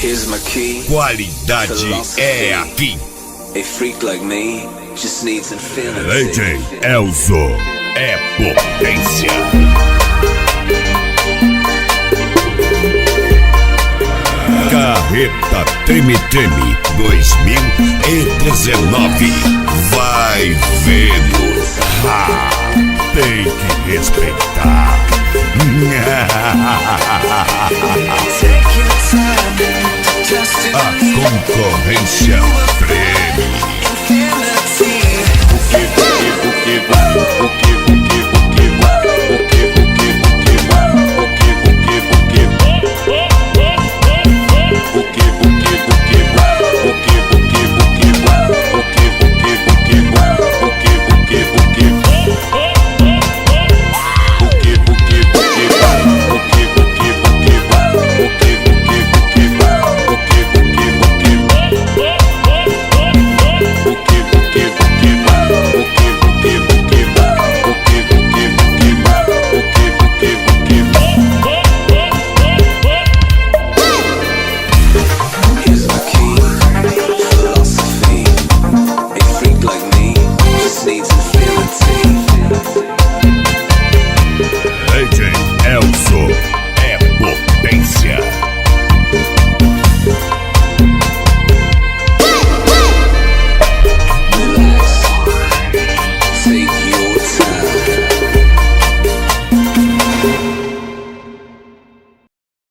Here's my key. Qualidade é aqui. A freak like me just needs infinity. DJ Elzo é potência. Carreta Treme Treme 2019. Vai vendo. Tem que respeitar. A concorrência treme.